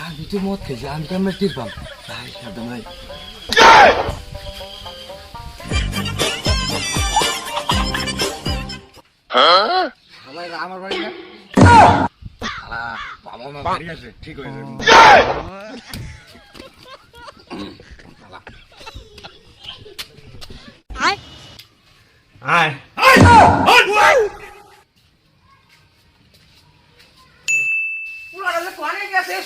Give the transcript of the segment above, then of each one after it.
আমি তো মদ খেয়েছি, আমি তো আমরা টিরপাম তাই সাবধান ভাই। আমার বাড়ি না আমার বাড়ি আছে, ঠিক হয়ে যাবে।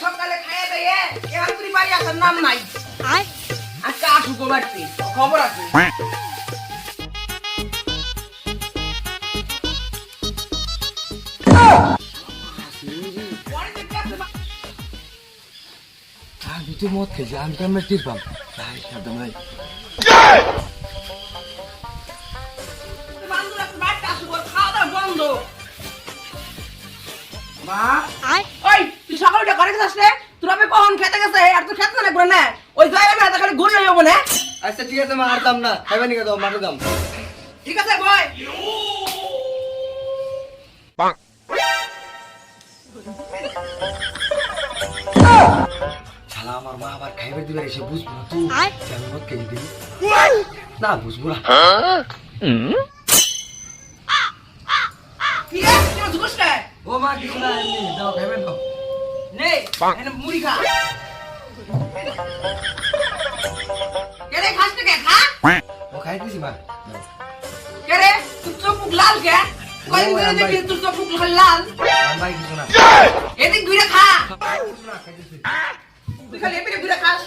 সকালে খাইয়ে দেয় এখন তুই বাড়ি আসার নাম নাই। আজকে আসুক বাড়তি খবর আছে। আমি তো মদ খেয়েছি, আমি তো আমরা টিরপাম তাই সাবধান ভাই। সকালটা করে গেছিস রে, তোর আমি কখন খেতে গেছে আর তুই খেতে না করে না ওই জায়গা আমি খালি ঘুরে যাবো না। আচ্ছা ঠিক আছে, মা আর দাম না খাইবেন নি, দাও মাকে দাম। ঠিক আছে বয়। শালা আমার মা আবার খাইবে দিবে এসে বুঝবো না তুই আমি মদ খেয়ে দিবি না, বুঝবো না। কি রে তুই ঝুকস না? ও মা কিছু না, এমনি দাও খাইবেন দাও। নে এনে মুড়ি খা। কে রে খাস না কে খা? ও খাই দিছি মা। কে রে তুই চোখ মুখ লাল কে? কয়দিন ধরে দেখি তোর চোখ মুখ লাল। আমার ভাই কিছু না। এদিক ঘুরে খা। কিছু না, খাই দিছি। তুই খালি এপিনে ঘুরে খাস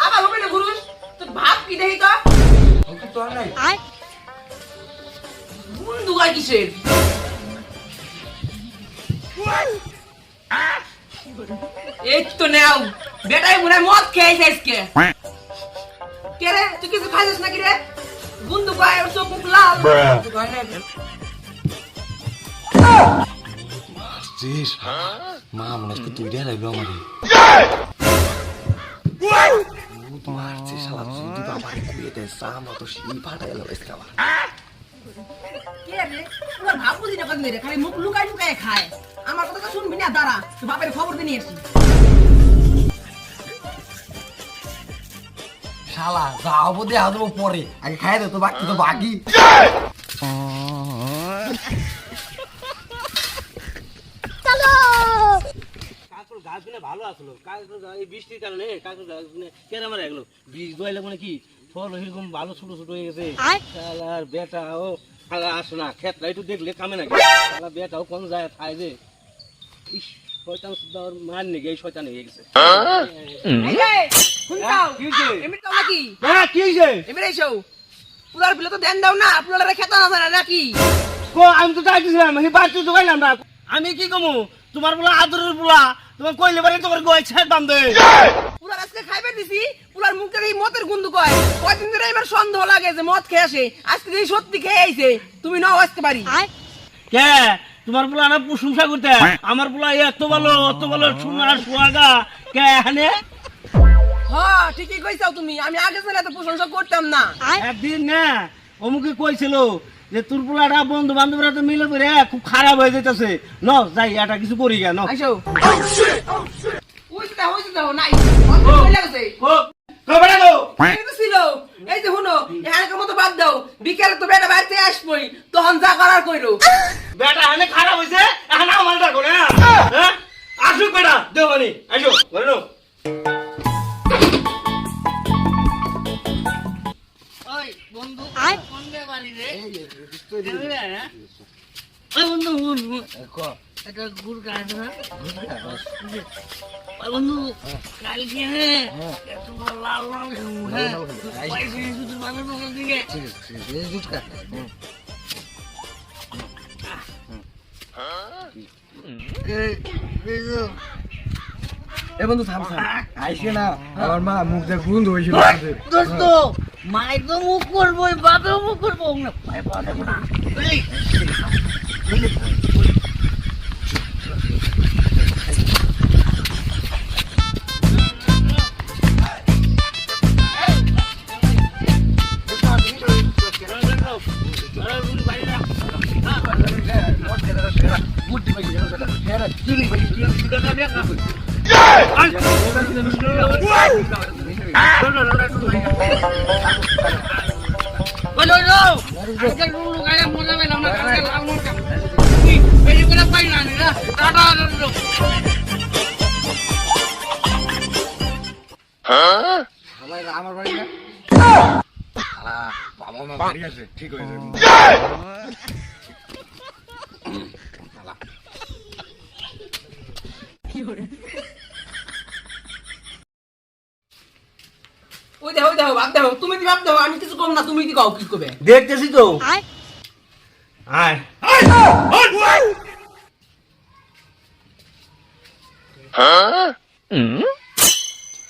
আবার হবে না ঘুরুস। তোর ভাব কি দেখি তো ও কি তোর নাই? বন্ধু আর কিসের? এই তো নেও বেটাই মনে হয় মদ খেয়েছে আজকে। কে রে তুই কিছু খাইছিস নাকি রে? বন্ধু গায়ে চোখ মুখ লাল। তুই খাই না? মারছিস? মা মনে হচ্ছে তুই রে লাগলো আমারে। তুই মারছিস শালা, তুই বাবারে কুড়িয়ে দে, সামা তো সেই ফাটাই গেল আজকে আবার। কে রে পুরো ভাব বুঝি না কত মেরে খালি মুখ লুকাই লুকাই খায়। আমার কথা তো শুনবি না, দাঁড়া তুই বাপের খবর দিয়ে নিয়ে আসি। শালা যাও বোধে আসবো পরে, আগে খাই দে তো বাকি তো বাকি। কাকুর গাছগুলো ভালো আসলো, কাকুর এই বৃষ্টির কারণে কাকুর গাছগুলো কেন আমার এগুলো বীজ দোয়াইলে মানে কি ফল এরকম ভালো ছোট ছোট হয়ে গেছে। শালার বেটা ও শালা আসো না ক্ষেতটা একটু দেখলে কামে নাকি, শালা বেটাও কোন যায় খায় যে ইস শয়তান সুদ্ধা ওর মার নেগে এই শয়তান হয়ে গেছে। এই রে শুনছাও কি হইছে? এমনি তো নাকি হ্যাঁ কি হইছে? এমনি এসো পুলার বিলে তো দেন দাও না, পুলারে খেতা না জানা নাকি? কো আমি তো যাইতেছিলাম এই বাড়িতে তো গেলাম না, আমি কি কমু তোমার বলা আদরের বলা তোমার কইলে বারে তোমার গোয় ছেড় দাম দে। পুলার আজকে খাইবে দিছি, পুলার মুখে এই মদের গন্ধ কয় কয়দিন ধরে আমার সন্দেহ লাগে যে মদ খেয়ে আসে, আজকে এই সত্যি খেয়ে আইছে। তুমি নাও আসতে পারি কে তোমার বলা না প্রশংসা করতে, আমার বলা এত ভালো সোনার সোহাগা কে এখানে। হ্যাঁ ঠিকই কইছাও তুমি, আমি আগে ছেলে তো প্রশংসা করতাম না। একদিন না অমুকে কইছিল যে তোর পোলাটা বন্ধু বান্ধবরা তো মিলে করে খুব খারাপ হয়ে যেতেছে, ন যাই এটা কিছু করি কেন। আইসো হইছে দাও নাই কই লাগছে এই তো ছিল। এই যে শুনো এখানকার মতো বাদ দাও, বিকেলে তো বেটা বাড়িতে আসবই, তখন যা করার কইরো। বেটা এখানে খারাপ হয়েছে এখন আমার দেখো না, হ্যাঁ আসুক বেটা দেবানি আইসো বলে নো। ওই বন্ধু কোন বাড়ি রে? ওই বন্ধু এটা গুড় কাট না ওই বন্ধু কালকে এত লাল লাল এ বন্ধু থাম থাম, আইসে না আমার মা মুখ দিয়ে গুন্ধ হয়েছিল। দোস্ত মায়ের তো মুখ করবো বাপেও মুখ করবো না পায়ে পা দেবো না। Mira, আমার বাড়ি না বাবা মা বাড়ি আছে ঠিক হয়ে যাবে ওই দেখো বাপ দেখো তুমি কি বাপ দেখো আমি কিছু কম না তুমি কি কও কি করবে দেখতেছি তো আয়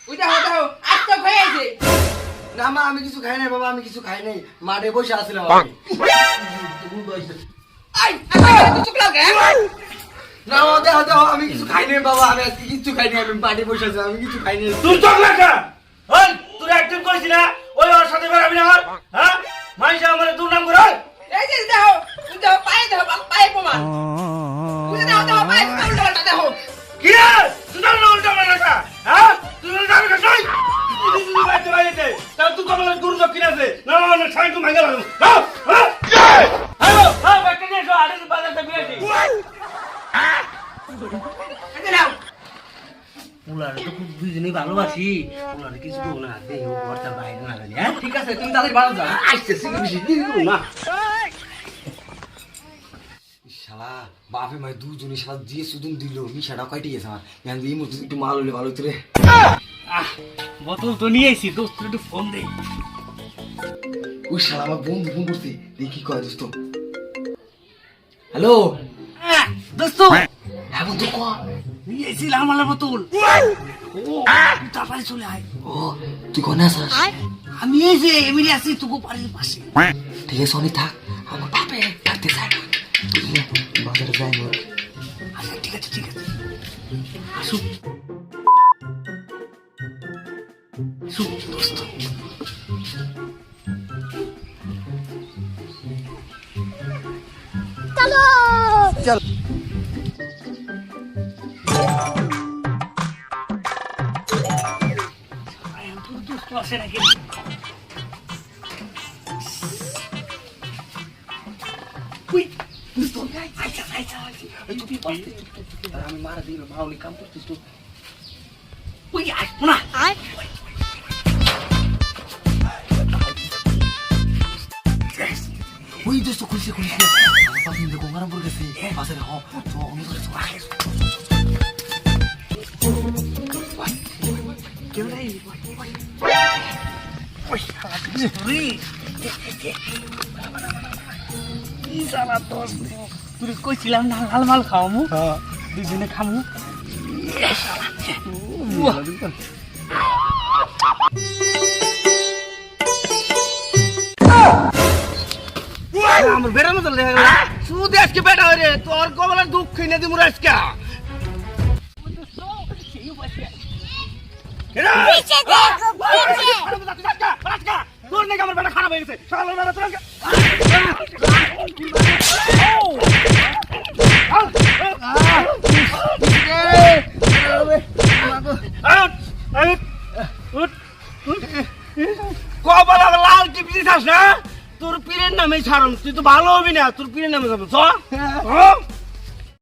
ওই দেখো আজকে হয়ে গেছে না মা আমি কিছু খাই নাই বাবা আমি কিছু খাই নাই মাঠে বসে আসছিলাম আমি আই তুই চুপ লাগ না ও দেখো দেখো আমি কিছু খাই নাই বাবা আমি আজকে কিছু খাই নাই আমি মাঠে বসে আছি আমি কিছু খাই নাই তুই চকলেট খা ওই তুই একদিন কইছিস না ওই ওর সাথে বেরাবি না আর হ্যাঁ মাইসা আমারে দুর্নাম করে এই যে দেখো পায়ে দেখো পায়ে প্রমাণ ওই দেখো পায়ে উল্টা দেখো কি রে তুই না উল্টা মারা খা হ্যাঁ তুই না যাবি না তুই তুই বাইতে বাইতে তাও তুই কমলা গুরু দক্ষিণ আছে না না ছাই তো ভাঙা লাগো হ্যাঁ হ্যাঁ হ্যাঁ বাইতে নিয়ে এসো আরে বাজারতে বিয়েছি এই যে নাও উলারে তো খুব দুইজনেই ভালোবাসি উলারে কিছু দেবো না দেহ ঘরটা বাইরে না জানি হ্যাঁ ঠিক আছে তুমি তাদের ভালো যাও আসতেছি বেশি দিন দেবো না শালা বাপে মাই দুজনে শালা দিয়ে সুদুম দিল মিশাটা কাটি গেছে আমার এখন এই মতো একটু মাল হলে ভালো হতো রে বোতল তো নিয়ে এসি দোস্ত একটু ফোন দে ওই শালা আমার বন্ধু ফোন করছে দেখি কি কয় দোস্ত হ্যালো দোস্ত হ্যাঁ বন্ধু কয় নিয়ে এসেছিলাম আমার বোতল ও তাড়াতাড়ি চলে আয় ও তুই কোনে আছিস আমি এই যে এমনি আছি তোকে বাড়ির পাশে ঠিক আছে অনেক থাক আমার বাপে থাকতে চায় না বুঝলি বাজারে যাই মোর আচ্ছা ঠিক আছে আসুক আসুক দোস্ত চল দোস্ত আসে নাকি আমি মারা দিল মাউলি কাম করছিস তো ওই আসবো না ওই দোস্ত খুলছে পাখি দেখো গঙ্গারামপুর গেছে বাজারে হ তো আমি করে তো রাখে কেউ নাই তুই কইছিলাম না লাল মাল খাওয়ামু দুজনে খামু আমার বেড়ানো চলে গেল শুধু আজকে বেটা রে তোর কমলার দুঃখ কিনে দিমু আজকে তোর নাকি আমার বেটা খারাপ হয়ে গেছে কপাল লাল টিপি দিস না তোর পীরের নামে ছাড়ন তুই তো ভালো হবি না তোর পীরের নামে যাবো